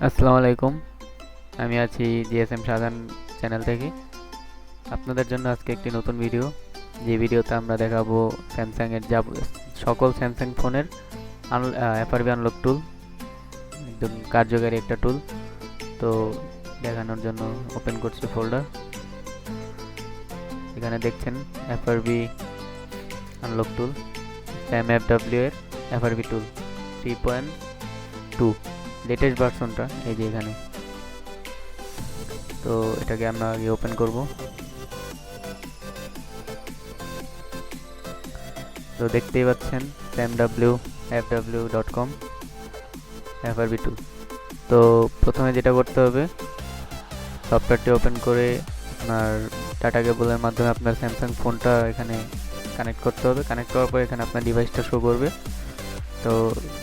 আসসালামু আলাইকুম। আমি আছি জিএসএম সাধারণ চ্যানেল থেকে। আপনাদের জন্য আজকে একটি নতুন ভিডিও, যে ভিডিওতে আমরা দেখাবো স্যামসাংয়ের সকল স্যামসাং ফোনের এফআরবি আনলক টুল, একদম কার্যকারী একটা টুল। তো দেখানোর জন্য ওপেন করছি ফোল্ডার। এখানে দেখছেন এফআরবি আনলক টুল, SamFW এর এফআরবি টুল 3.2 লেটেস্ট ভার্সনটা এই যে এখানে। তো এটাকে আমরা আগে ওপেন করব। তো দেখতেই পাচ্ছেন samfw.com FRP টুল। তো প্রথমে যেটা করতে হবে, সফটওয়্যারটি ওপেন করে আপনার ডাটা কেবলের মাধ্যমে আপনার স্যামসাং ফোনটা এখানে কানেক্ট করতে হবে। কানেক্ট করার পর এখানে আপনার ডিভাইসটা শো করবে। তো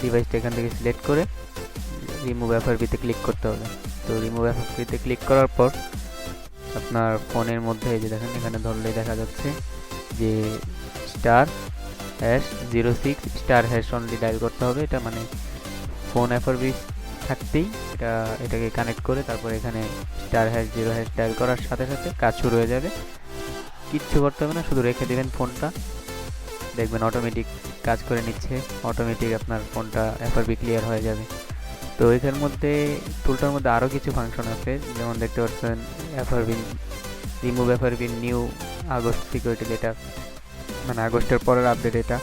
ডিভাইসটা এখান থেকে সিলেক্ট করে রিমুভ এফআরবিতে ক্লিক করতে হবে। তো রিমুভ এফআরবিতে ক্লিক করার পর আপনার ফোনের মধ্যে এই যে দেখেন, এখানে ধরলেই দেখা যাচ্ছে যে *#06 অনলি ডায়াল করতে হবে। এটা মানে ফোন এফআরবি থাকতেই এটাকে কানেক্ট করে তারপর এখানে *#0# ডায়াল করার সাথে সাথে কাজ শুরু হয়ে যাবে। কিচ্ছু করতে হবে না, শুধু রেখে দেবেন ফোনটা, দেখবেন অটোমেটিক কাজ করে নিচ্ছে। অটোমেটিক আপনার ফোনটা এফআরবি ক্লিয়ার হয়ে যাবে। তো এটার মধ্যে টুলটার মধ্যে আরও কিছু ফাংশন আছে, যেমন দেখতে পাচ্ছেন FRB remove FRB new August security letter, মানে আগস্টের পরের আপডেট এটা।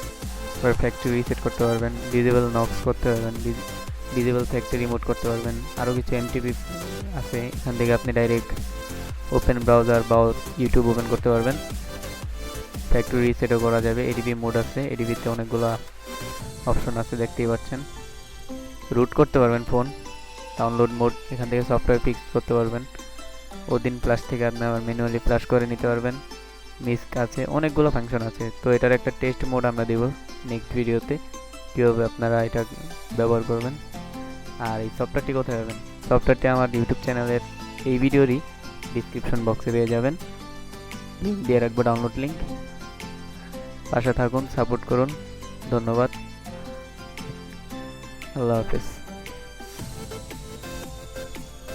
পরে ফ্যাক্টরি রিসেট করতে পারবেন, ডিজেবল নক্স করতে পারবেন, ডিজেবল ফ্যাক্টরি রিমোট করতে পারবেন। আরও কিছু এমটিপি আছে, এখান থেকে আপনি ডাইরেক্ট ওপেন ব্রাউজার বা ইউটিউব ওপেন করতে পারবেন। ফ্যাক্টরি রিসেটও করা যাবে। এডিবি মোড আছে, এডিবিতে অনেকগুলো অপশন আছে দেখতেই পাচ্ছেন। রুট করতে পারবেন ফোন। ডাউনলোড মোড, এখান থেকে সফটওয়্যার ফিক্স করতে পারবেন। ওদিন প্লাস থেকে আপনি আবার ম্যানুয়ালি প্লাস করে নিতে পারবেন। মিস্ক আছে, অনেকগুলো ফাংশন আছে। তো এটার একটা টেস্ট মোড আমরা দেব নেক্সট ভিডিওতে, কীভাবে আপনারা এটা ব্যবহার করবেন। আর এই সফটওয়্যারটি কোথায় পাবেন? সফটওয়্যারটি আমার ইউটিউব চ্যানেলের এই ভিডিওরই ডিসক্রিপশন বক্সে পেয়ে যাবেন, লিঙ্ক দিয়ে রাখবো, ডাউনলোড লিঙ্ক। পাশে থাকুন, সাপোর্ট করুন। ধন্যবাদ, আল্লাহ হাফেজ।